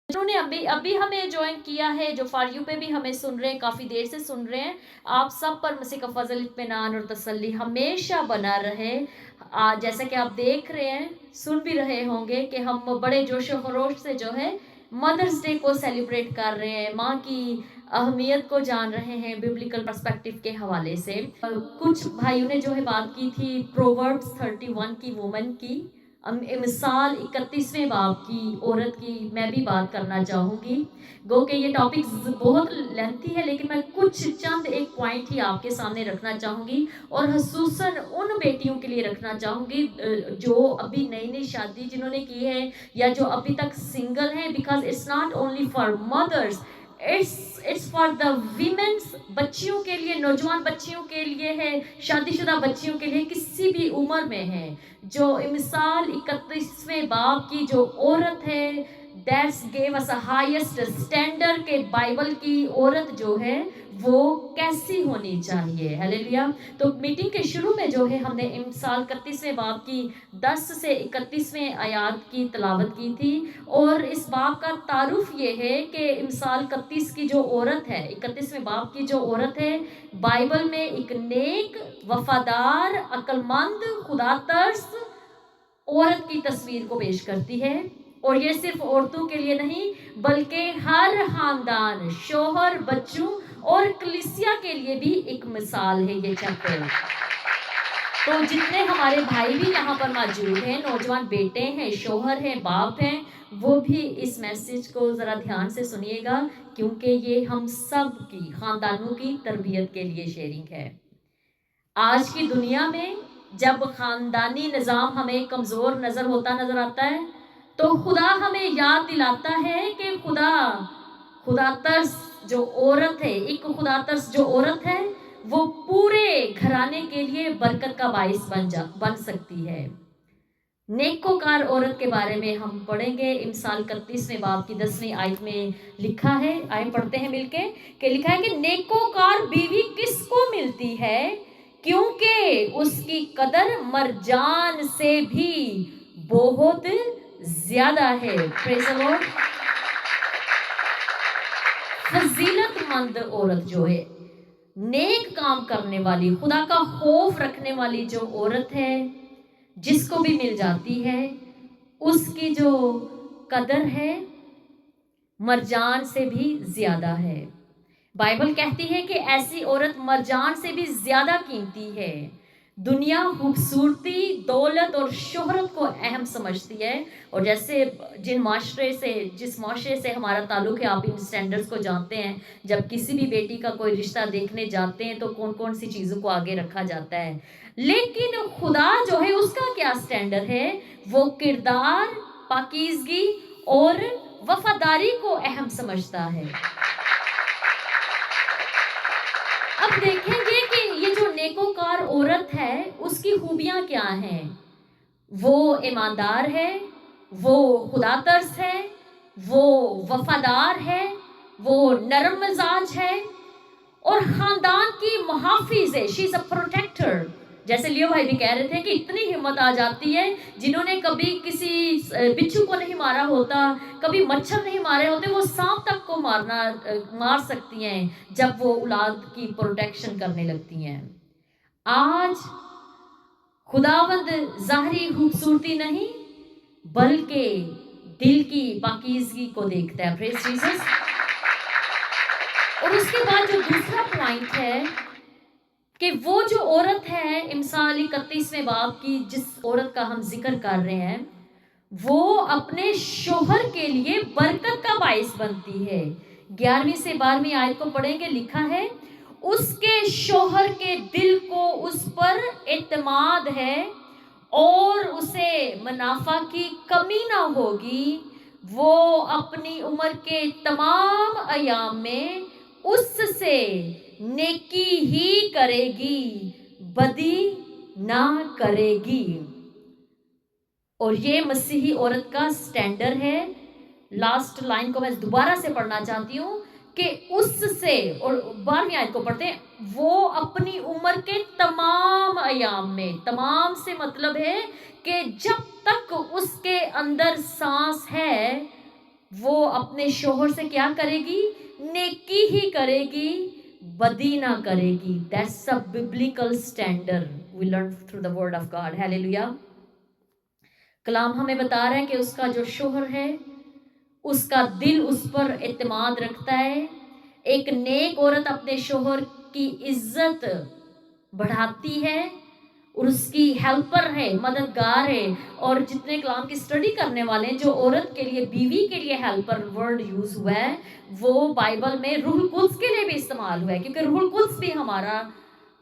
जिन्होंने अभी अभी हमें ज्वाइन किया है, जो फॉर यू पे भी हमें सुन रहे हैं, काफ़ी देर से सुन रहे हैं, आप सब पर मसीह का फजल, इत्मीनान और तसल्ली हमेशा बना रहे। जैसा कि आप देख रहे हैं, सुन भी रहे होंगे कि हम बड़े जोश व खरोश से जो है मदर्स डे को सेलिब्रेट कर रहे हैं, माँ की अहमियत को जान रहे हैं बिब्लिकल पर्सपेक्टिव के हवाले से। कुछ भाइयों ने जो है बात की थी प्रोवर्ब्स 31 की, वुमन की, मिसाल 31वें बाब की, औरत की मैं भी बात करना चाहूँगी। गो के ये टॉपिक बहुत लेंथी है, लेकिन मैं कुछ चंद एक पॉइंट ही आपके सामने रखना चाहूँगी, और खसूसन उन बेटियों के लिए रखना चाहूँगी जो अभी नई नई शादी जिन्होंने की है, या जो अभी तक सिंगल हैं, because it's not only for mothers, it's for the womens, बच्चियों के लिए, नौजवान बच्चियों के लिए है, शादीशुदा बच्चियों के लिए, किसी भी उम्र में है। जो मिसाल 31वें बाब की जो औरत है, that's gave us highest standard के बाइबल की औरत जो है वो कैसी होनी चाहिए। हालेलुया। तो मीटिंग के शुरू में जो है हमने मिसाल 31वें बाब की 10 से 31वें आयात की तलावत की थी, और इस बाब का तारुफ ये है कि मिसाल 31 की जो औरत है, 31वें बाब की जो औरत है, बाइबल में एक नेक, वफादार, अक्लमंद, खुदा तरस औरत की तस्वीर को पेश करती है। और ये सिर्फ औरतों के लिए नहीं, बल्कि हर खानदान, शोहर, बच्चों और कलीसिया के लिए भी एक मिसाल है ये चैप्टर। तो जितने हमारे भाई भी यहाँ पर मौजूद हैं, नौजवान बेटे हैं, शोहर हैं, बाप हैं, वो भी इस मैसेज को ज़रा ध्यान से सुनिएगा, क्योंकि ये हम सब की खानदानों की तरबियत के लिए शेयरिंग है। आज की दुनिया में जब खानदानी निज़ाम हमें कमज़ोर नज़र आता है, तो खुदा हमें याद दिलाता है कि खुदा तरस जो औरत है, एक खुदा तरस जो औरत है, वो पूरे घराने के लिए बरकत का बाइस बन सकती है। नेकोकार औरत के बारे में हम पढ़ेंगे। मिसाल 31वें बाब की 10वीं आयत में लिखा है, आइए पढ़ते हैं मिलके, कि लिखा है कि नेकोकार बीवी किसको मिलती है, क्योंकि उसकी कदर मरजान से भी बहुत ज्यादा है। Praise the Lord. फजीलतमंद औरत जो है, नेक काम करने वाली, खुदा का खौफ रखने वाली जो औरत है, जिसको भी मिल जाती है, उसकी जो कदर है मरजान से भी ज्यादा है। बाइबल कहती है कि ऐसी औरत मरजान से भी ज्यादा कीमती है। दुनिया खूबसूरती, दौलत और शोहरत को अहम समझती है, और जैसे जिस माशरे से हमारा ताल्लुक है, आप इन स्टैंडर्ड्स को जानते हैं। जब किसी भी बेटी का कोई रिश्ता देखने जाते हैं तो कौन कौन सी चीज़ों को आगे रखा जाता है, लेकिन खुदा जो है उसका क्या स्टैंडर्ड है, वो किरदार, पाकीज़गी और वफादारी को अहम समझता है। अब देखेंगे कि ये जो नेकोकार औरत है, उसकी खूबियां क्या हैं। वो ईमानदार है, वो खुदा तरस है, वो वफादार है, वो नरम मिजाज है, और खानदान की मुहाफिज है। She is a protector. जैसे लियो भाई भी कह रहे थे कि इतनी हिम्मत आ जाती है, जिन्होंने कभी किसी बिच्छू को नहीं मारा होता, कभी मच्छर नहीं मारे होते, वो सांप तक को मार सकती हैं जब वो औलाद की प्रोटेक्शन करने लगती हैं। आज खुदावंद ज़ाहरी खूबसूरती नहीं, बल्कि दिल की पाकीज़गी को देखता है। Praise Jesus. और उसके बाद जो दूसरा पॉइंट है कि वो जो औरत है, मिसाल 31वें बाब की जिस औरत का हम जिक्र कर रहे हैं, वो अपने शोहर के लिए बरकत का बाइस बनती है। 11वीं से 12वीं आयत को पढ़ेंगे, लिखा है, उसके शोहर के दिल को उस पर एतमाद है और उसे मुनाफा की कमी ना होगी। वो अपनी उम्र के तमाम अयाम में उससे नेकी ही करेगी, बदी ना करेगी। और ये मसीही औरत का स्टैंडर्ड है। लास्ट लाइन को मैं दोबारा से पढ़ना चाहती हूँ कि उससे, और 12वीं आयत को पढ़ते हैं, वो अपनी उम्र के तमाम अयाम में, तमाम से मतलब है कि जब तक उसके अंदर सांस है, وہ اپنے شوہر سے کیا کرے گی؟ نیکی ہی کرے گی، بدی نہ کرے گی. That's a biblical standard we learn through the word of God. Hallelujah. کلام ہمیں بتا رہا ہے کہ اس کا جو شوہر ہے اس کا دل اس پر اعتماد رکھتا ہے. ایک نیک عورت اپنے شوہر کی عزت بڑھاتی ہے اور اس کی ہیلپر ہے، مددگار ہے. اور جتنے کلام کی اسٹڈی کرنے والے ہیں، جو عورت کے لیے، بیوی کے لیے ہیلپر ورڈ یوز ہوا ہے وہ بائبل میں روح القدس کے لیے بھی استعمال ہوا ہے، کیونکہ روح القدس بھی ہمارا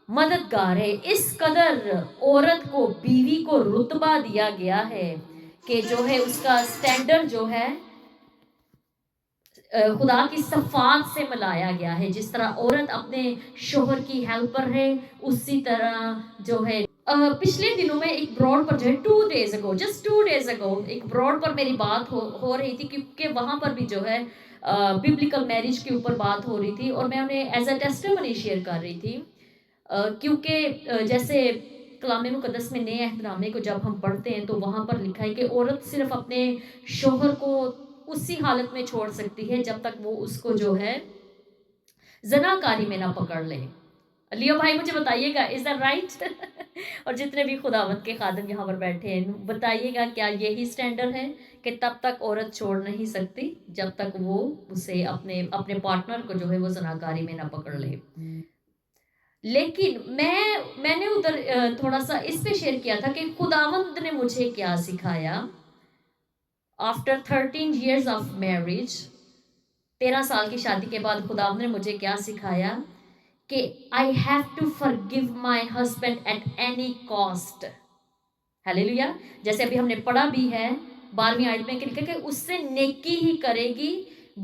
مددگار ہے. اس قدر عورت کو، بیوی کو رتبہ دیا گیا ہے کہ جو ہے اس کا سٹینڈرڈ جو ہے خدا کی صفات سے ملایا گیا ہے. جس طرح عورت اپنے شوہر کی ہیلپر ہے، اسی طرح جو ہے پچھلے دنوں میں ایک براڈ پر جو ہے 2 days ago just 2 days ago ایک براڈ پر میری بات ہو رہی تھی، کیونکہ وہاں پر بھی جو ہے ببلیکل میرج کے اوپر بات ہو رہی تھی اور میں انہیں ایز اے ٹیسٹیمنی شیئر کر رہی تھی. کیونکہ جیسے کلام مقدس میں نئے عہد نامے کو جب ہم پڑھتے ہیں تو وہاں پر لکھا ہے کہ عورت صرف اپنے شوہر کو اسی حالت میں چھوڑ سکتی ہے جب تک وہ اس کو جو ہے زناکاری میں نہ پکڑ لے. لیو بھائی مجھے بتائیے گا از دیٹ رائٹ؟ اور جتنے بھی خداوند کے خادم یہاں پر بیٹھے ہیں بتائیے گا کیا یہی سٹینڈرڈ ہے کہ تب تک عورت چھوڑ نہیں سکتی جب تک وہ اسے اپنے پارٹنر کو جو ہے وہ زناکاری میں نہ پکڑ لے. لیکن میں نے ادھر تھوڑا سا اس پہ شیئر کیا تھا کہ خداوند نے مجھے کیا سکھایا آفٹر 13 years آف میرج. 13 سال کی شادی کے بعد خداوند نے مجھے کیا سکھایا کہ I have to forgive my husband at any cost. Hallelujah. جیسے ابھی ہم نے پڑھا بھی ہے 12ویں آیت میں لکھا کہ اس سے نیکی ہی کرے گی،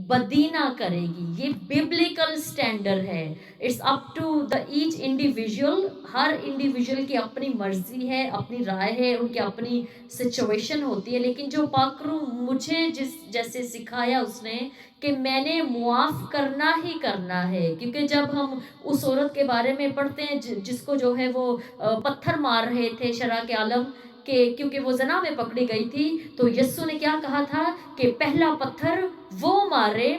بدی نہ کرے گی. یہ ببلیکل سٹینڈرڈ ہے. It's up to the each individual. ہر انڈیویژل کی اپنی مرضی ہے، اپنی رائے ہے، ان کی اپنی سچویشن ہوتی ہے. لیکن جو پاک روح مجھے جیسے سکھایا اس نے کہ میں نے معاف کرنا ہی کرنا ہے. کیونکہ جب ہم اس عورت کے بارے میں پڑھتے ہیں جس کو جو ہے وہ پتھر مار رہے تھے شرع کے عالم کہ کیونکہ وہ زنا میں پکڑی گئی تھی، تو یسوع نے کیا کہا تھا کہ پہلا پتھر وہ مارے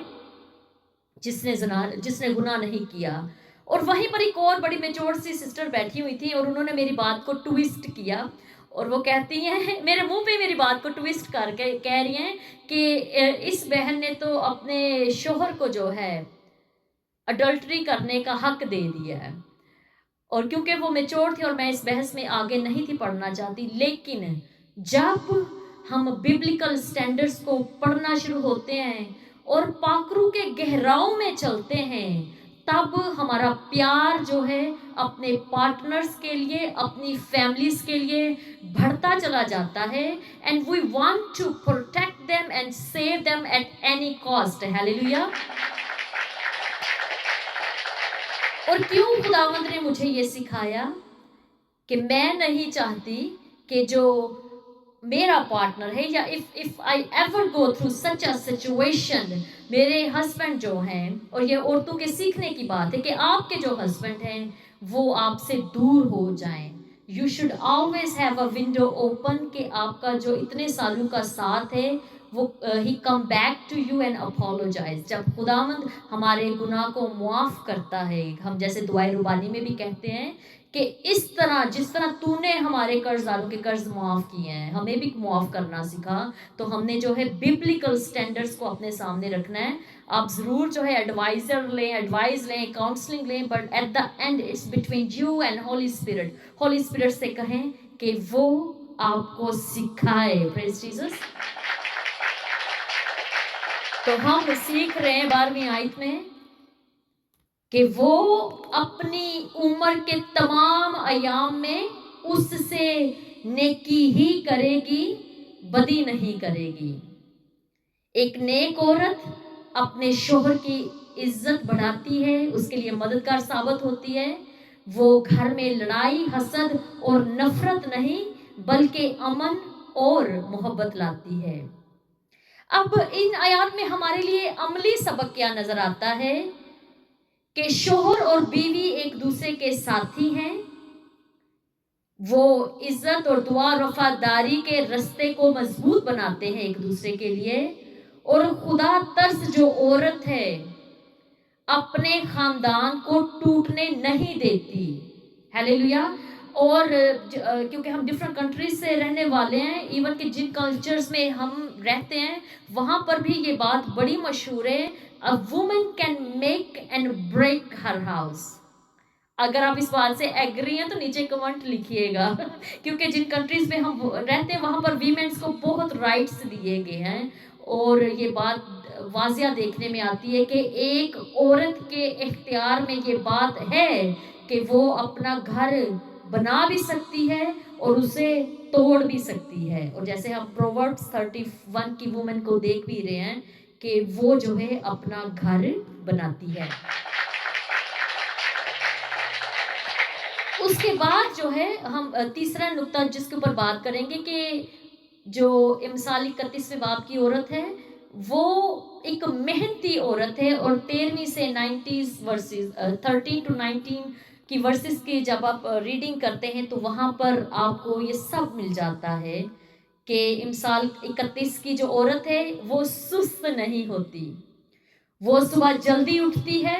جس نے گناہ نہیں کیا. اور وہیں پر ایک اور بڑی میچور سی سسٹر بیٹھی ہوئی تھی اور انہوں نے میری بات کو ٹویسٹ کیا اور وہ کہتی ہیں میرے منہ پہ میری بات کو ٹویسٹ کر کے کہہ رہی ہیں کہ اس بہن نے تو اپنے شوہر کو جو ہے اڈلٹری کرنے کا حق دے دیا ہے. اور کیونکہ وہ میچور تھی اور میں اس بحث میں آگے نہیں تھی پڑھنا چاہتی، لیکن جب ہم ببلیکل سٹینڈرڈز کو پڑھنا شروع ہوتے ہیں اور پاکرو کے گہراؤں میں چلتے ہیں تب ہمارا پیار جو ہے اپنے پارٹنرز کے لیے، اپنی فیملیز کے لیے بڑھتا چلا جاتا ہے. And we want to protect them and save them at any cost. Hallelujah. اور کیوں خداوند نے مجھے یہ سکھایا کہ میں نہیں چاہتی کہ جو میرا پارٹنر ہے یا if I ever go through such a situation، میرے ہسبینڈ جو ہیں، اور یہ عورتوں کے سیکھنے کی بات ہے کہ آپ کے جو ہسبینڈ ہیں وہ آپ سے دور ہو جائیں. You should always have a window open کہ آپ کا جو اتنے سالوں کا ساتھ ہے وہ he come back to you and apologize. جب خداوند ہمارے گناہ کو معاف کرتا ہے، ہم جیسے دعائے ربانی میں بھی کہتے ہیں کہ اس طرح جس طرح تو نے ہمارے قرض داروں کے قرض معاف کیے ہیں ہمیں بھی معاف کرنا سکھا. تو ہم نے جو ہے ببلیکل سٹینڈرڈز کو اپنے سامنے رکھنا ہے. آپ ضرور جو ہے ایڈوائز لیں، کاؤنسلنگ لیں، but at the end it's between you and Holy Spirit. Holy Spirit سے کہیں کہ وہ آپ کو سکھائے. Praise Jesus. تو ہم سیکھ رہے ہیں 12ویں آیت میں کہ وہ اپنی عمر کے تمام ایام میں اس سے نیکی ہی کرے گی، بدی نہیں کرے گی. ایک نیک عورت اپنے شوہر کی عزت بڑھاتی ہے، اس کے لیے مددگار ثابت ہوتی ہے. وہ گھر میں لڑائی، حسد اور نفرت نہیں بلکہ امن اور محبت لاتی ہے. اب ان آیات میں ہمارے لیے عملی سبق کیا نظر آتا ہے کہ شوہر اور بیوی ایک دوسرے کے ساتھی ہیں. وہ عزت اور دعا وفاداری کے رستے کو مضبوط بناتے ہیں ایک دوسرے کے لیے. और खुदा तर्स जो औरत है अपने खानदान को टूटने नहीं देती। हालेलुया। और क्योंकि हम डिफरेंट कंट्रीज से रहने वाले हैं, इवन कि जिन कल्चर्स में हम रहते हैं वहाँ पर भी ये बात बड़ी मशहूर है, a woman can make and break her house. अगर आप इस बात से एग्री हैं तो नीचे कमेंट लिखिएगा क्योंकि जिन कंट्रीज में हम रहते हैं वहाँ पर वीमेंस को बहुत राइट्स दिए गए हैं, और ये बात वाजिया देखने में आती है कि एक औरत के इख्तियार में ये बात है कि वो अपना घर बना भी सकती है और उसे तोड़ भी सकती है। और जैसे हम प्रोवर्ब्स 31 की वुमेन को देख भी रहे हैं कि वो जो है अपना घर बनाती है। उसके बाद जो है हम तीसरा नुक्ता जिसके ऊपर बात करेंगे कि जो इमसाल 31वें बाब की औरत है वो एक मेहनती औरत है, और 13वीं से 90 वर्सेस 13 to 19 की वर्सेस की जब आप रीडिंग करते हैं तो वहाँ पर आपको ये सब मिल जाता है कि इमसाल 31 की जो औरत है वो सुस्त नहीं होती, वो सुबह जल्दी उठती है,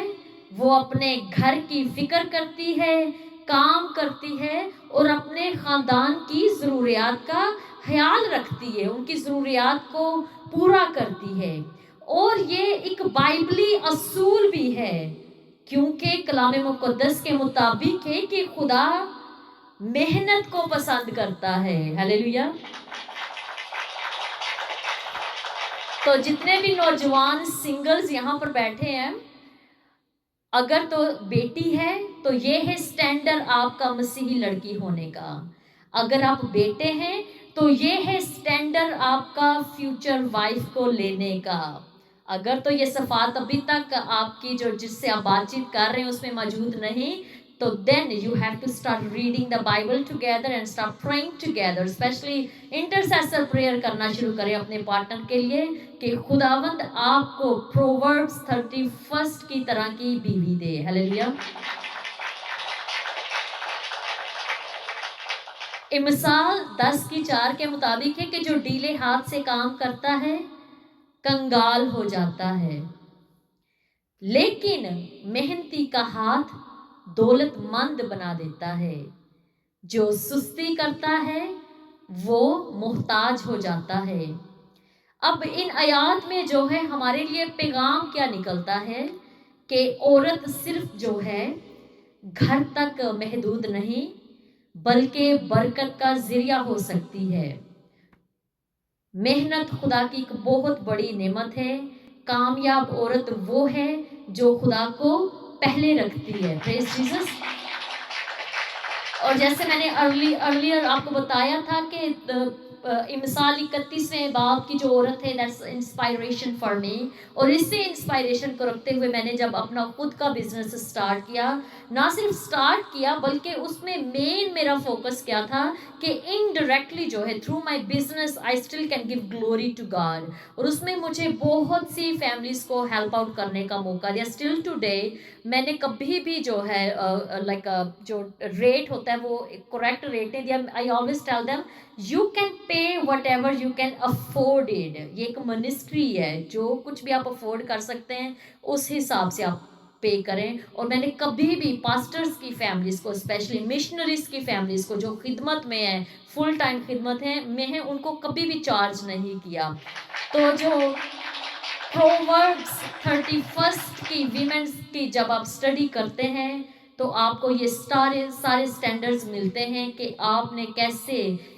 वो अपने घर की फिक्र करती है, काम करती है और अपने ख़ानदान की ज़रूरियात का ख्याल रखती है, उनकी ज़रूरियात को पूरा करती है। और ये एक बाइबली असूल भी है क्योंकि कलाम मुक़द्दस के मुताबिक है कि खुदा मेहनत को पसंद करता है। हालेलुया। तो जितने भी नौजवान सिंगल्स यहाँ पर बैठे हैं, अगर तो बेटी है तो ये है स्टैंडर्ड आपका मसीही लड़की होने का। अगर आप बेटे हैं तो ये है स्टैंडर्ड आपका फ्यूचर वाइफ को लेने का। अगर तो ये सफात अभी तक आपकी जो जिससे आप बातचीत कर रहे हैं उसमें मौजूद नहीं, तो then you have to start reading the Bible together and start praying together, especially intercessor prayer करना शुरू करें अपने पार्टनर के लिए कि खुदावंद आपको Proverbs 31 की तरह की बीवी दे। हालेलुया। मिसाल 10 की 4 के मुताबिक है कि जो ढीले हाथ से काम करता है कंगाल हो जाता है, लेकिन मेहनती का हाथ दौलतमंद बना देता है। जो सुस्ती करता है वो मोहताज हो जाता है। अब इन आयात में जो है हमारे लिए पैगाम क्या निकलता है कि औरत सिर्फ जो है घर तक महदूद नहीं बल्कि बरकत का जरिया हो सकती है। मेहनत खुदा की एक बहुत बड़ी नेमत है। कामयाब औरत वो है जो खुदा को पहले रखती है। Praise Jesus. और जैसे मैंने अर्लियर आपको बताया था कि मिसाल 31वें बाब की जो औरत है दैट्स इंस्पायरेशन फॉर मी। और इससे इंस्पायरेशन को रखते हुए मैंने जब अपना खुद का बिजनेस स्टार्ट किया, ना सिर्फ स्टार्ट किया बल्कि उसमें मेन मेरा फोकस क्या था कि इनडायरेक्टली जो है through my business I still can give glory to God. और उसमें मुझे बहुत सी फैमिलीज को हेल्प आउट करने का मौका दिया। स्टिल टुडे मैंने कभी भी जो है जो रेट होता है वो करेक्ट रेट नहीं दिया। I always tell them you can pay whatever you can afford it. ये एक मिनिस्ट्री है, जो कुछ भी आप अफोर्ड कर सकते हैं उस हिसाब से आप पे करें। और मैंने कभी भी पास्टर्स की फैमिलीज को, स्पेशली मिशनरीज की फैमिलीज को जो खिदमत में है, फुल टाइम खिदमत है उनको कभी भी चार्ज नहीं किया। तो जो प्रोवर्ब्स 31 की वीमेंस की जब आप स्टडी करते हैं तो आपको ये सारे स्टैंडर्ड्स मिलते हैं कि आपने कैसे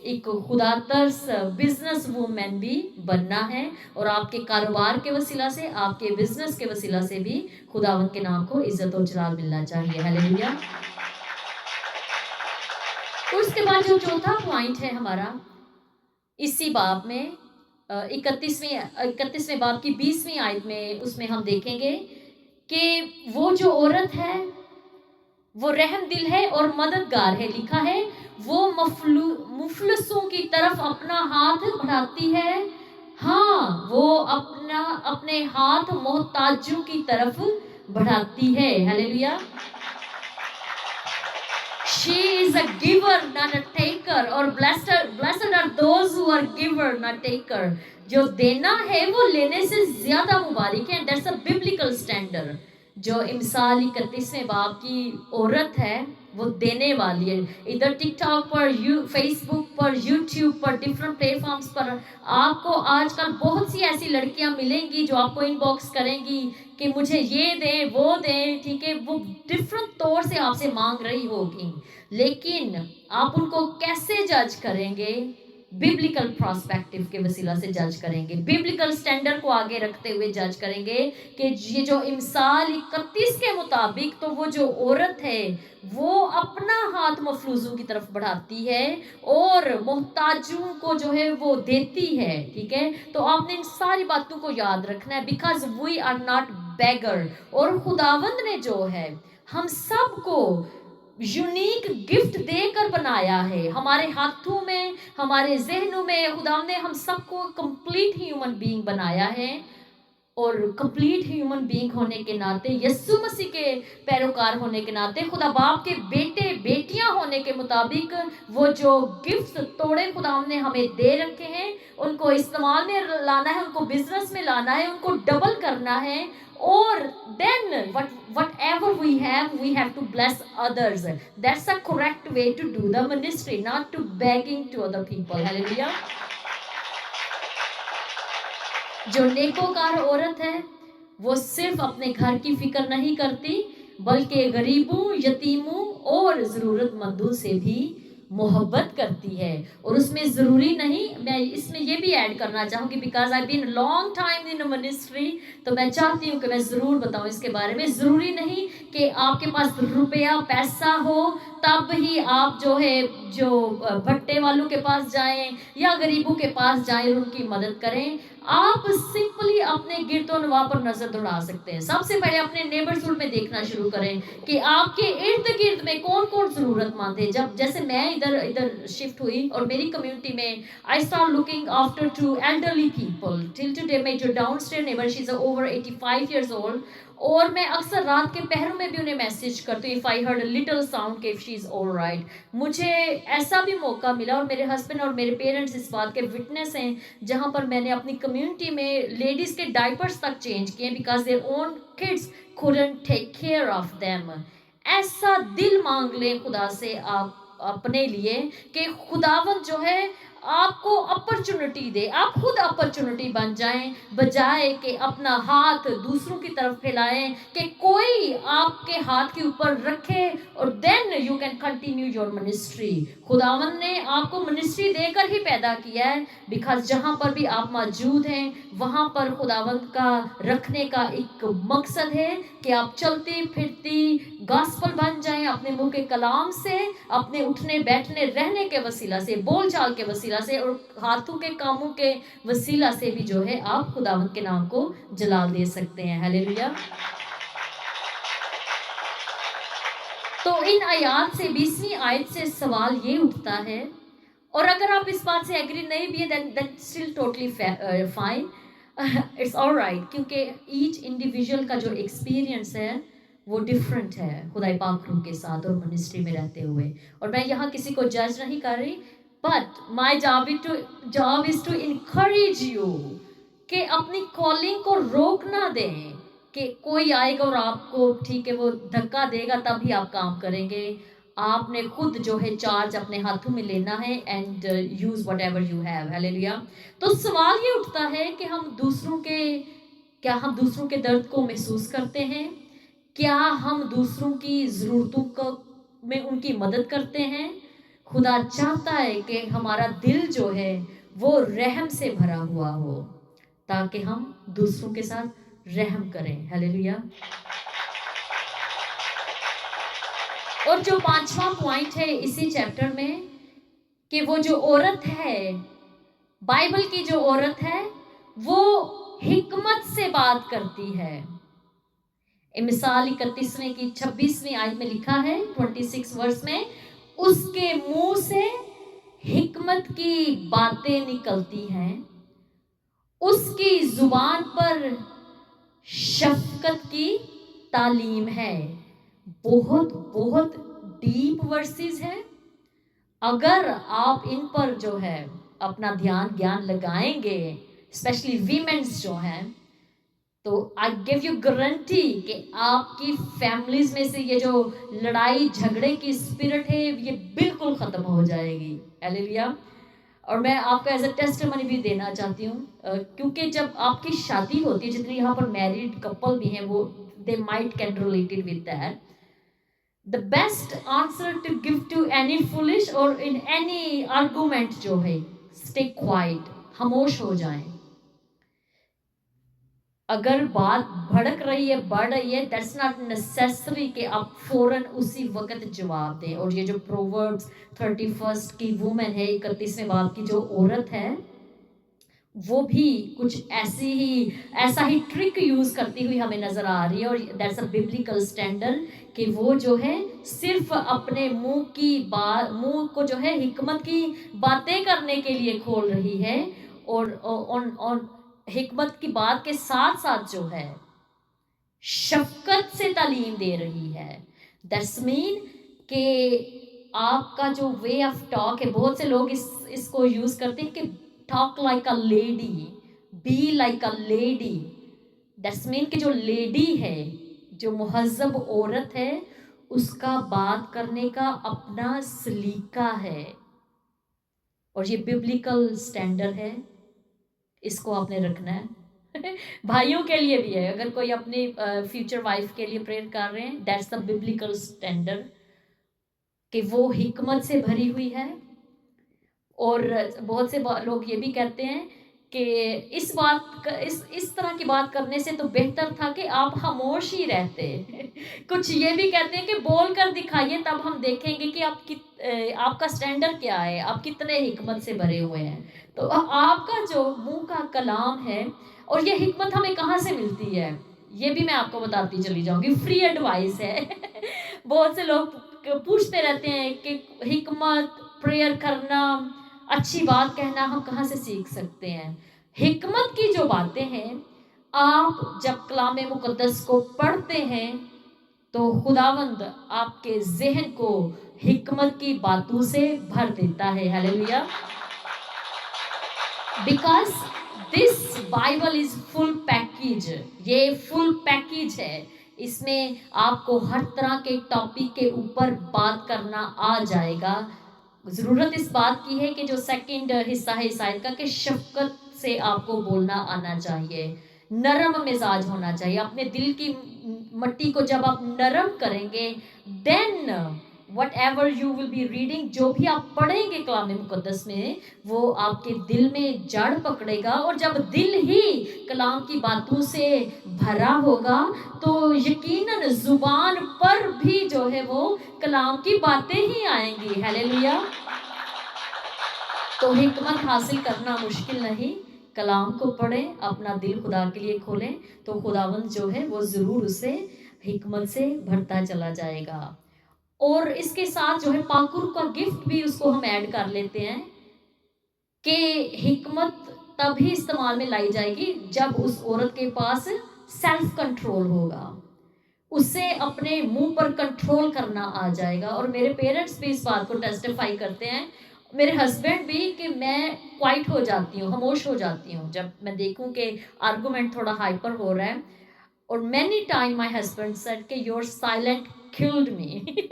एक खुदातर्स बिजनेस वूमेन भी बनना है, और आपके कारोबार के वसीला से, आपके बिजनेस के वसीला से भी खुदावंद के नाम को इज्जत और जलाल मिलना चाहिए। हालेलुया। उसके बाद जो चौथा पॉइंट है हमारा इसी बाब में 31वें बाब की 20वीं आयत में, उसमें हम देखेंगे कि वो जो औरत है वो रहम दिल है और मददगार है। लिखा है वो मुफलसों की तरफ अपना हाथ बढ़ाती है। हाँ, वो अपने हाथ मोहताजों की तरफ बढ़ाती है। Hallelujah. She is a giver, not a taker. और blessed are those who are giver, not taker. जो देना है वो लेने से ज्यादा मुबारक है, दैट्स अ बिब्लिकल स्टैंडर्ड। जो इमसाल 31वें बाब की औरत है वो देने वाली है। इधर टिकटॉक पर, फेसबुक पर, यूट्यूब पर, डिफरेंट प्लेटफॉर्म्स पर आपको आजकल बहुत सी ऐसी लड़कियां मिलेंगी जो आपको इनबॉक्स करेंगी कि मुझे ये दें वो दें, ठीक है, वो डिफरेंट तौर से आपसे मांग रही होगी, लेकिन आप उनको कैसे जज करेंगे? बिब्लिकल प्रोस्पेक्टिव के वसीला से जज करेंगे, बिब्लिकल स्टैंडर्ड को आगे रखते हुए जज करेंगे कि ये जो इमसाल 31 के मुताबिक तो वो जो औरत है वो अपना हाथ मफलूजों की तरफ बढ़ाती है और मोहताजों को जो है वो देती है, ठीक है। तो आपने इन सारी बातों को याद रखना है, बिकॉज वी आर नॉट बेगर। और खुदावंद ने जो है हम सबको यूनिक गिफ्ट देकर बनाया है, हमारे हाथों में, हमारे जहनों में खुदा ने हम सबको कंप्लीट ह्यूमन बीइंग बनाया है। और कंप्लीट ह्यूमन बीइंग होने के नाते, यीशु मसीह के पैरोकार होने के नाते, खुदा बाप के बेटे बेटियां होने के मुताबिक वो जो गिफ्ट तोड़े खुदा ने हमें दे रखे हैं उनको इस्तेमाल में लाना है, उनको बिजनेस में लाना है, उनको डबल करना है। और then whatever we have to bless others. That's a correct way to do the ministry, not to begging to other people. Hallelujah. जो नेकोकार औरत है वो सिर्फ अपने घर की फिक्र नहीं करती बल्कि गरीबों, यतीमों और जरूरतमंदों से भी मोहब्बत करती है। और उसमें ज़रूरी नहीं, मैं इसमें ये भी ऐड करना चाहूँगी, because I been long time in ministry, तो मैं चाहती हूँ कि मैं ज़रूर बताऊँ इसके बारे में। ज़रूरी नहीं कि आपके पास रुपया पैसा हो तब ही आप जो है जो भट्टे वालों के पास जाएं या गरीबों के पास जाएं और उनकी मदद करें। आप सिंपली अपने गिरदो नवा पर नजर दौड़ा सकते हैं। सबसे पहले अपने नेबरहुड में देखना शुरू करें कि आपके इर्द गिर्द में कौन कौन जरूरतमंद है। जब जैसे मैं इधर शिफ्ट हुई और मेरी कम्युनिटी में I start looking after two elderly people till today. मैं जो downstair neighbour, she is over 85 years old, और मैं अक्सर रात के पहरों में भी उन्हें मैसेज करती हूँ, if I heard a little sound कि if she is all right. मुझे ऐसा भी मौका मिला, और मेरे हस्बैंड और मेरे पेरेंट्स इस बात के विटनेस हैं, जहाँ पर मैंने अपनी कम्युनिटी में लेडीज़ के डाइपर्स तक चेंज किए because their own kids couldn't take care of them. ऐसा दिल मांग लें खुदा से आप अपने लिए कि खुदावंद जो है आपको अपॉर्चुनिटी दे, आप खुद अपॉर्चुनिटी बन जाएं, बजाय कि अपना हाथ दूसरों की तरफ फैलाएं कि कोई आपके हाथ के ऊपर रखे और then you can continue your ministry. खुदावन ने आपको मिनिस्ट्री देकर ही पैदा किया है, बिकॉज जहाँ पर भी आप मौजूद हैं वहाँ पर खुदावन का रखने का एक मकसद है कि आप चलती फिरती गॉस्पल बन जाएं, अपने मुंह के कलाम से, अपने उठने बैठने रहने के वसीला से, बोल चाल के वसीला से और हाथों के कामों के वसीला से भी जो है आप खुदावंद के नाम को जलाल दे सकते हैं। हालेलुया। तो इन आयत से 20वीं आयत से सवाल ये उठता है, और अगर आप इस बात से एग्री नहीं भी है then still totally fine, it's alright, क्योंकि ईच इंडिविजुअल का जो एक्सपीरियंस है वो डिफरेंट है खुदाई पाक रूह के साथ और मिनिस्ट्री में रहते हुए। और मैं यहाँ किसी को जज नहीं कर रही, but my job is to encourage you कि अपनी कॉलिंग को रोक ना दें कि कोई आएगा और आपको ठीक है वो धक्का देगा तभी आप काम करेंगे। आपने खुद जो है चार्ज अपने हाथों में लेना है and use what ever you have. Hallelujah. तो सवाल ये उठता है कि हम दूसरों के दर्द को महसूस करते हैं? क्या हम दूसरों की ज़रूरतों को में उनकी मदद करते हैं? खुदा चाहता है कि हमारा दिल जो है वो रहम से भरा हुआ हो ताकि हम दूसरों के साथ रहम करें। हालेलुया। और जो 5वां पॉइंट है इसी चैप्टर में कि वो जो औरत है, बाइबल की जो औरत है वो हिकमत से बात करती है। मिसाल 31वें की 26वीं आयत में लिखा है 26 वर्ष में, उसके मुंह से हिकमत की बातें निकलती हैं, उसकी जुबान पर शफकत की तालीम है। बहुत बहुत डीप वर्सेस है। अगर आप इन पर जो है अपना ध्यान ज्ञान लगाएंगे, स्पेशली वीमेंस जो हैं, तो आई गिव यू गारंटी कि आपकी फैमिलीज में से ये जो लड़ाई झगड़े की स्पिरिट है ये बिल्कुल ख़त्म हो जाएगी। हालेलुया। और मैं आपको एज अ टेस्टिमनी भी देना चाहती हूँ, क्योंकि जब आपकी शादी होती है, जितने यहाँ पर मैरिड कपल भी हैं वो they might can related with that, the best answer to give to any foolish और इन एनी आर्गूमेंट जो है, स्टे क्वाइट, खामोश हो जाएं। अगर बात भड़क रही है, बढ़ रही है, दैट्स नॉट नेसेसरी कि आप फौरन उसी वक्त जवाब दें। और ये जो प्रोवर्ब्स 31 की वुमेन है, 31वें बाब की जो औरत है, वो भी कुछ ऐसा ही ट्रिक यूज करती हुई हमें नजर आ रही है। और दैट्स अ बिब्लिकल स्टैंडर्ड कि वो जो है सिर्फ अपने मुंह को जो है हिकमत की बातें करने के लिए खोल रही है, और हिकमत की बात के साथ साथ जो है शफकत से तालीम दे रही है। दैट्स मीन कि आपका जो वे ऑफ टॉक है, बहुत से लोग इसको यूज करते हैं कि talk like a lady, be like a lady. That's mean कि जो लेडी है, जो मुहज्जब औरत है, उसका बात करने का अपना सलीका है, और ये बिब्लिकल स्टैंडर्ड है, इसको आपने रखना है। भाइयों के लिए भी है, अगर कोई अपनी फ्यूचर वाइफ के लिए प्रेयर कर रहे हैं, दैट्स द बिब्लिकल स्टैंडर्ड कि वो हिकमत से भरी हुई है। और बहुत से लोग ये भी कहते हैं कि इस तरह की बात करने से तो बेहतर था कि आप खामोश ही रहते। कुछ ये भी कहते हैं कि बोल कर दिखाइए, तब हम देखेंगे कि आपका स्टैंडर्ड क्या है, आप कितने हिकमत से भरे हुए हैं। तो आपका जो मुंह का कलाम है, और ये हिकमत हमें कहाँ से मिलती है, ये भी मैं आपको बताती चली जाऊंगी, फ्री एडवाइस है। बहुत से लोग पूछते रहते हैं कि हिकमत, प्रेयर करना, अच्छी बात कहना हम कहाँ से सीख सकते हैं। हिकमत की जो बातें हैं, आप जब कलाम मुकद्दस को पढ़ते हैं तो खुदावंद आपके ज़हन को हिकमत की बातों से भर देता है। Hallelujah. Because this Bible is full package, ये फुल पैकेज है। इसमें आपको हर तरह के टॉपिक के ऊपर बात करना आ जाएगा। ज़रूरत इस बात की है कि जो सेकंड हिस्सा है इस आयत का, कि शफकत से आपको बोलना आना चाहिए, नरम मिजाज होना चाहिए। अपने दिल की मट्टी को जब आप नरम करेंगे, then whatever you will be reading, जो भी आप पढ़ेंगे कलाम मुकद्दस में, वो आपके दिल में जड़ पकड़ेगा। और जब दिल ही कलाम की बातों से भरा होगा, तो यकीनन जुबान पर भी जो है वो कलाम की बातें ही आएंगी। हालेलुया। तो हिकमत हासिल करना मुश्किल नहीं, कलाम को पढ़ें, अपना दिल खुदा के लिए खोलें, तो खुदावंद जो है वो ज़रूर उसे हिकमत से भरता चला जाएगा। और इसके साथ जो है पाकुर का गिफ्ट भी उसको हम ऐड कर लेते हैं कि हिकमत तभी इस्तेमाल में लाई जाएगी जब उस औरत के पास सेल्फ कंट्रोल होगा, उसे अपने मुंह पर कंट्रोल करना आ जाएगा। और मेरे पेरेंट्स भी इस बात को टेस्टिफाई करते हैं, मेरे हस्बैंड भी, कि मैं क्वाइट हो जाती हूँ, खामोश हो जाती हूँ जब मैं देखूँ कि आर्गुमेंट थोड़ा हाइपर हो रहा है। और many time my husband said कि योर साइलेंट किल्ड मी।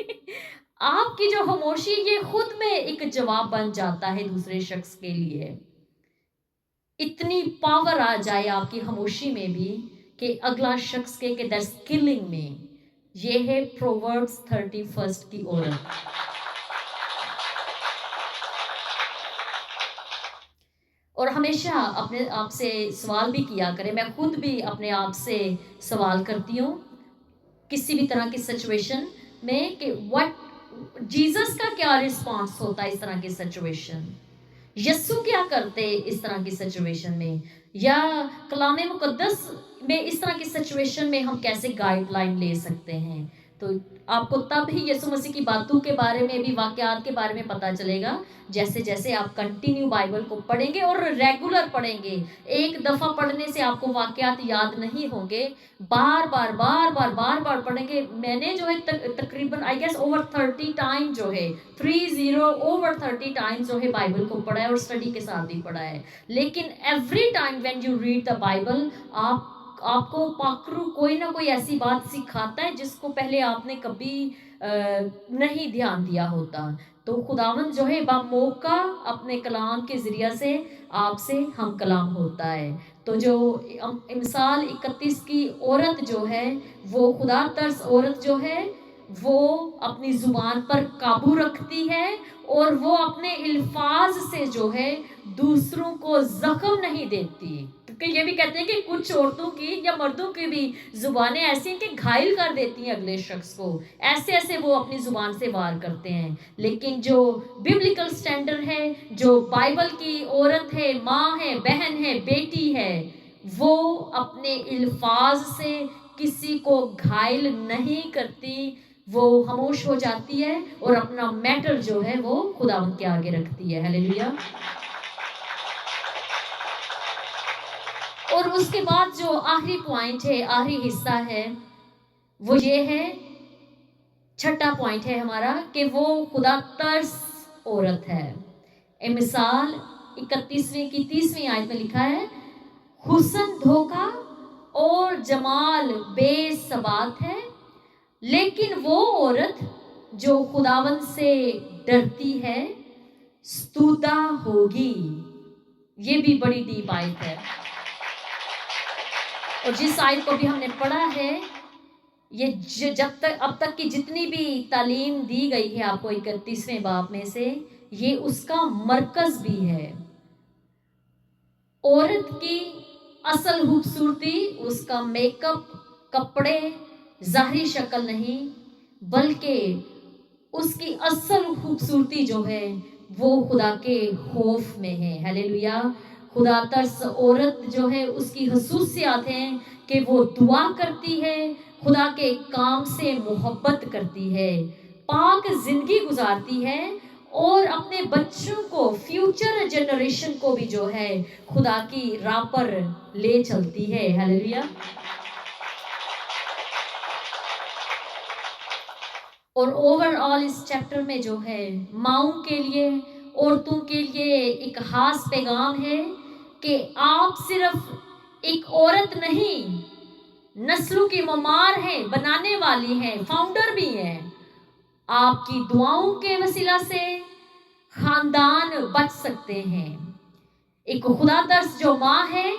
आपकी जो खामोशी, ये खुद में एक जवाब बन जाता है दूसरे शख्स के लिए। इतनी पावर आ जाए आपकी खामोशी में भी कि अगला शख्स के दैट्स किलिंग में। ये है प्रोवर्ब्स 31 की औरत। और हमेशा अपने आप से सवाल भी किया करें, मैं खुद भी अपने आप से सवाल करती हूँ किसी भी तरह की सिचुएशन में, कि व्हाट जीसस का क्या रिस्पॉन्स होता है इस तरह की सिचुएशन, यस्सु क्या करते इस तरह की सिचुएशन में, या कलाम मुकद्दस में इस तरह की सिचुएशन में हम कैसे गाइडलाइन ले सकते हैं। تو آپ کو تب ہی یسوع مسیح کی باتوں کے بارے میں بھی، واقعات کے بارے میں پتہ چلے گا جیسے جیسے آپ کنٹینیو بائبل کو پڑھیں گے اور ریگولر پڑھیں گے. ایک دفعہ پڑھنے سے آپ کو واقعات یاد نہیں ہوں گے، بار بار بار بار بار بار پڑھیں گے. میں نے جو ہے تقریباً آئی گیس اوور 30 ٹائم جو ہے 30 اوور 30 ٹائم جو ہے بائبل کو پڑھا ہے اور اسٹڈی کے ساتھ بھی پڑھا ہے. لیکن every time when you read the Bible, آپ کو پاکرو کوئی نہ کوئی ایسی بات سکھاتا ہے جس کو پہلے آپ نے کبھی نہیں دھیان دیا ہوتا. تو خداوند جو ہے باموقع اپنے کلام کے ذریعہ سے آپ سے ہم کلام ہوتا ہے. تو جو مثال 31 کی عورت جو ہے، وہ خدا ترس عورت جو ہے، وہ اپنی زبان پر قابو رکھتی ہے اور وہ اپنے الفاظ سے جو ہے دوسروں کو زخم نہیں دیتی. کیونکہ یہ بھی کہتے ہیں کہ کچھ عورتوں کی یا مردوں کی بھی زبانیں ایسی ہیں کہ گھائل کر دیتی ہیں اگلے شخص کو، ایسے ایسے وہ اپنی زبان سے وار کرتے ہیں. لیکن جو ببلیکل سٹینڈرڈ ہے، جو بائبل کی عورت ہے، ماں ہے، بہن ہے، بیٹی ہے، وہ اپنے الفاظ سے کسی کو گھائل نہیں کرتی، وہ خاموش ہو جاتی ہے اور اپنا میٹر جو ہے وہ خداوند کے آگے رکھتی ہے. ہلیلویا. اور اس کے بعد جو آخری پوائنٹ ہے، آخری حصہ ہے، وہ یہ ہے، چھٹا پوائنٹ ہے ہمارا، کہ وہ خدا ترس عورت ہے. مثال 31 کی 30 آیت میں لکھا ہے، حسن دھوکا اور جمال بے ثبات ہے، لیکن وہ عورت جو خداوند سے ڈرتی ہے ستودہ ہوگی. یہ بھی بڑی ڈیپ آیت ہے. اور جس آیت کو بھی ہم نے پڑھا ہے، یہ جب تک اب تک کی جتنی بھی تعلیم دی گئی ہے آپ کو 31ویں باب میں سے، یہ اس کا مرکز بھی ہے. عورت کی اصل خوبصورتی اس کا میک اپ، کپڑے، ظاہری شکل نہیں، بلکہ اس کی اصل خوبصورتی جو ہے وہ خدا کے خوف میں ہے. ہلیلویا. خدا ترس عورت جو ہے اس کی خصوصیات ہیں کہ وہ دعا کرتی ہے، خدا کے کام سے محبت کرتی ہے، پاک زندگی گزارتی ہے اور اپنے بچوں کو، فیوچر جنریشن کو بھی جو ہے خدا کی راہ پر لے چلتی ہے. ہلیلویا. اور اوور آل اس چیپٹر میں جو ہے ماؤں کے لیے، عورتوں کے لیے ایک خاص پیغام ہے کہ آپ صرف ایک عورت نہیں، نسلوں کی معمار ہیں، بنانے والی ہیں، فاؤنڈر بھی ہیں. آپ کی دعاؤں کے وسیلہ سے خاندان بچ سکتے ہیں. ایک خدا ترس جو ماں ہے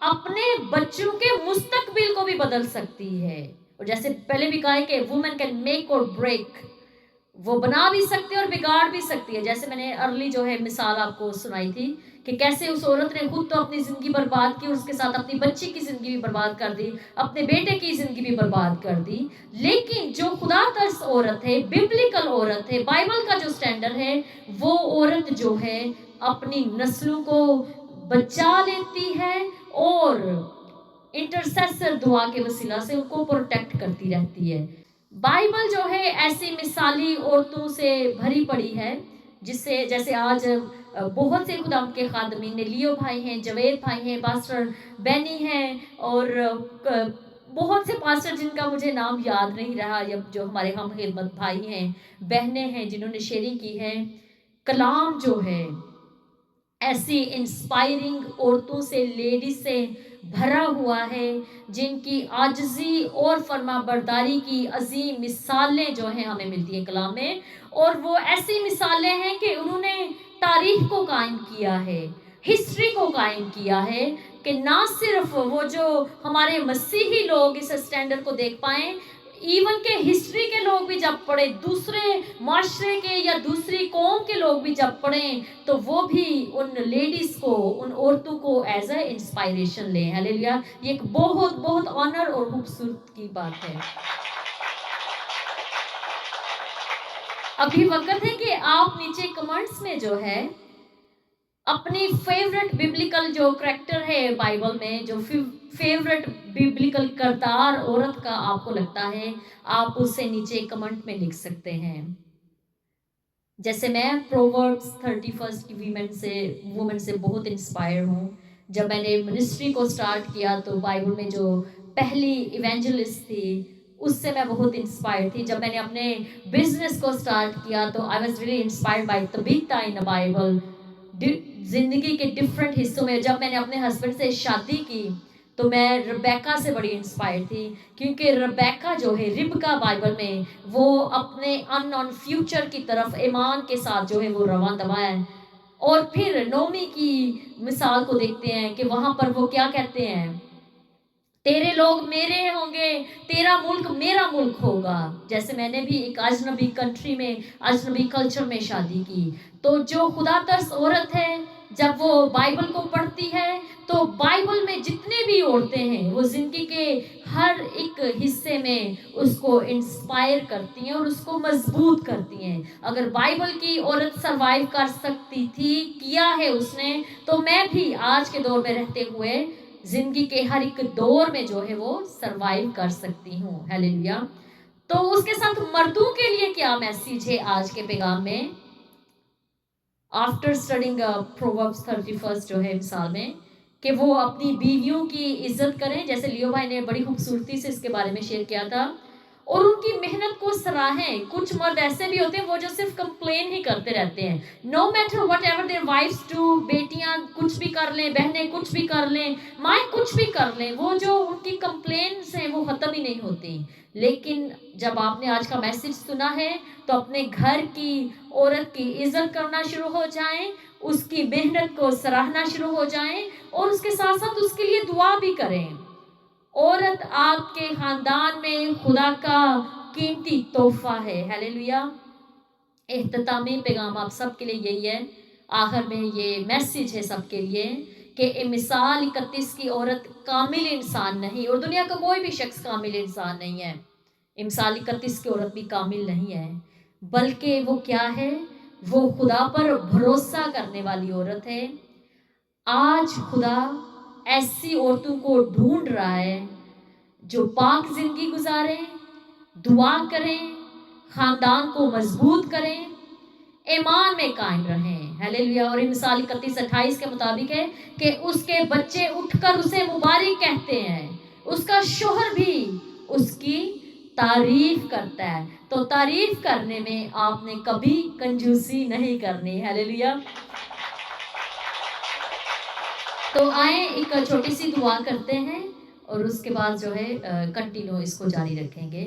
اپنے بچوں کے مستقبل کو بھی بدل سکتی ہے. اور جیسے پہلے بھی کہا ہے کہ وومن کین میک اور بریک، وہ بنا بھی سکتی ہے اور بگاڑ بھی سکتی ہے. جیسے میں نے ارلی جو ہے مثال آپ کو سنائی تھی کہ کیسے اس عورت نے خود تو اپنی زندگی برباد کی اور اس کے ساتھ اپنی بچی کی زندگی بھی برباد کر دی، اپنے بیٹے کی زندگی بھی برباد کر دی. لیکن جو خدا ترس عورت ہے، ببلیکل عورت ہے، بائبل کا جو سٹینڈرڈ ہے، وہ عورت جو ہے اپنی نسلوں کو بچا لیتی ہے اور انٹرسیسر دعا کے وسیلہ سے ان کو پروٹیکٹ کرتی رہتی ہے. بائبل جو ہے ایسی مثالی عورتوں سے بھری پڑی ہے، جس سے جیسے آج بہت سے خدا کے خادمین نے، لیو بھائی ہیں، جوید بھائی ہیں، پاسٹر بینی ہیں، اور بہت سے پاسٹر جن کا مجھے نام یاد نہیں رہا، جو ہمارے ہم خدمت بھائی ہیں، بہنیں ہیں جنہوں نے شیئرنگ کی ہے. کلام جو ہے ایسی انسپائرنگ عورتوں سے، لیڈیز سے بھرا ہوا ہے جن کی عاجزی اور فرما برداری کی عظیم مثالیں جو ہیں ہمیں ملتی ہیں کلام میں. اور وہ ایسی مثالیں ہیں کہ انہوں نے تاریخ کو قائم کیا ہے، ہسٹری کو قائم کیا ہے، کہ نہ صرف وہ جو ہمارے مسیحی لوگ اس اسٹینڈرڈ کو دیکھ پائیں، ایون کہ ہسٹری کے لوگ بھی جب پڑھیں، دوسرے معاشرے کے یا دوسری قوم کے لوگ بھی جب پڑھیں، تو وہ بھی ان لیڈیز کو، ان عورتوں کو ایز اے انسپائریشن لیں. ہلیلویا. یہ ایک بہت بہت آنر اور خوبصورت کی بات ہے. ابھی وقت ہے کہ آپ نیچے کمنٹس میں جو ہے अपनी फेवरेट बिब्लिकल जो करेक्टर है बाइबल में, जो फेवरेट बिब्लिकल किरदार औरत का आपको लगता है, आप उसे नीचे कमेंट में लिख सकते हैं। जैसे मैं प्रोवर्ब्स 31 की वुमेन से बहुत इंस्पायर हूँ। जब मैंने मिनिस्ट्री को स्टार्ट किया तो बाइबल में जो पहली इवेंजलिस्ट थी उससे मैं बहुत इंस्पायर थी। जब मैंने अपने बिजनेस को स्टार्ट किया तो I was really inspired by Tabitha in the Bible. जिंदगी के डिफरेंट हिस्सों में जब मैंने अपने हस्बैंड से शादी की तो मैं रबेका से बड़ी इंस्पायर थी, क्योंकि रबेका जो है रिबका बाइबल में, वो अपने अननोन फ्यूचर की तरफ ईमान के साथ जो है वो रवां दवा है। और फिर नोमी की मिसाल को देखते हैं कि वहां पर वो क्या कहते हैं, तेरे लोग मेरे होंगे, तेरा मुल्क मेरा मुल्क होगा। जैसे मैंने भी एक अजनबी कंट्री में, अजनबी कल्चर में शादी की, तो जो खुदा तरस औरत है जब वो बाइबल को पढ़ती है तो बाइबल में जितने भी औरतें हैं वो जिंदगी के हर एक हिस्से में उसको इंस्पायर करती हैं और उसको मजबूत करती हैं। अगर बाइबल की औरत सरवाइव कर सकती थी, किया है उसने, तो मैं भी आज के दौर में रहते हुए जिंदगी के हर एक दौर में जो है वो सरवाइव कर सकती हूँ। हालेलुया। तो उसके साथ मर्दों के लिए क्या मैसेज है आज के पैगाम में? आफ्टर स्टडिंग प्रोवर्ब्स 31 जो है मिसाल में, कि वो अपनी बीवियों की इज्जत करें, जैसे लियो भाई ने बड़ी खूबसूरती से इसके बारे में शेयर किया था, और उनकी मेहनत को सराहें। कुछ मर्द ऐसे भी होते हैं वो जो सिर्फ कंप्लेन ही करते रहते हैं, no matter whatever their wives do, बेटियां कुछ भी कर लें, बहनें कुछ भी कर लें, माएँ कुछ भी कर लें, वो जो उनकी कंप्लेन्स हैं वो खत्म ही नहीं होती। लेकिन जब आपने आज का मैसेज सुना है तो अपने घर की औरत की इज्जत करना शुरू हो जाएं, उसकी मेहनत को सराहना शुरू हो जाएं, और उसके साथ साथ उसके लिए दुआ भी करें। औरत आपके खानदान में खुदा का कीमती तोहफा है। हालेलुया। इख्तितामी पैगाम आप सबके लिए यही है, आखिर में ये मैसेज है सबके लिए कि मिसाल 31 की औरत कामिल इंसान नहीं, और दुनिया का कोई भी शख्स कामिल इंसान नहीं है। मिसाल 31 की औरत भी कामिल नहीं है, बल्कि वो क्या है, वो खुदा पर भरोसा करने वाली औरत है। आज खुदा ऐसी औरतों को ढूंढ रहा है जो पाक जिंदगी गुजारें, दुआ करें, खानदान को मजबूत करें, ईमान में कायम रहें। हालेलुया। और मिसाल 31:28 के मुताबिक है कि उसके बच्चे उठकर उसे मुबारक कहते हैं, उसका शोहर भी उसकी तारीफ करता है। तो तारीफ करने में आपने कभी कंजूसी नहीं करनी। हालेलुया। तो आए एक छोटी सी दुआ करते हैं और उसके बाद जो है कंटिन्यू इसको जारी रखेंगे।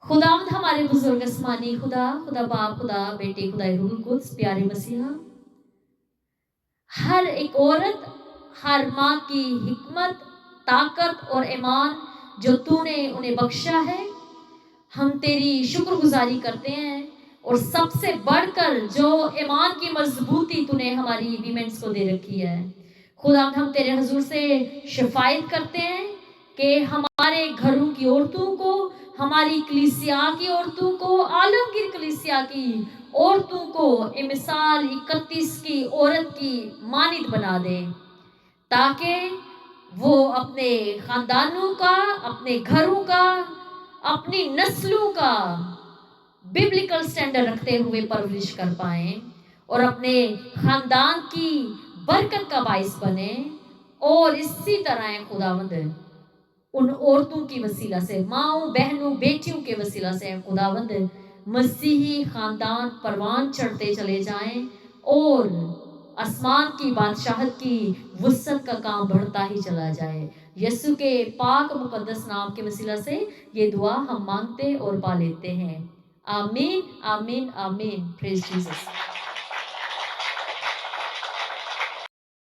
खुदावंद हमारे बुजुर्ग आसमानी खुदा, खुदा बाप, खुदा बेटे, खुदा रूहुल कुद्स, प्यारे मसीहा, हर एक औरत, हर माँ की हिकमत, ताकत और ईमान जो तूने उन्हें बख्शा है, हम तेरी शुक्रगुजारी करते हैं। और सबसे बढ़कर जो ईमान की मजबूती तूने हमारी वीमेंस को दे रखी है, खुदा हम तेरे हजूर से शिफायत करते हैं कि हमारे घरों की औरतों को, हमारी कलीसिया की औरतों को, आलमगीर कलीसिया की औरतों को मिसाल 31 की औरत की मानित बना दे, ताकि वो अपने खानदानों का, अपने घरों का, अपनी नस्लों का बिब्लिकल स्टैंडर्ड रखते हुए परवरिश कर पाएं और अपने खानदान की बरकत का बाइस बने। और इसी तरह खुदावंद उन औरतों की वसीला से, माओं, बहनों, बेटियों के वसीला से खुदावंद मसीही खानदान परवान चढ़ते चले जाएं और आसमान की बादशाहत की वुसअत का काम बढ़ता ही चला जाए। यीशु के पाक मुकद्दस नाम के वसीला से ये दुआ हम मांगते और पा लेते हैं। आमीन, आमीन, आमीन। Praise Jesus.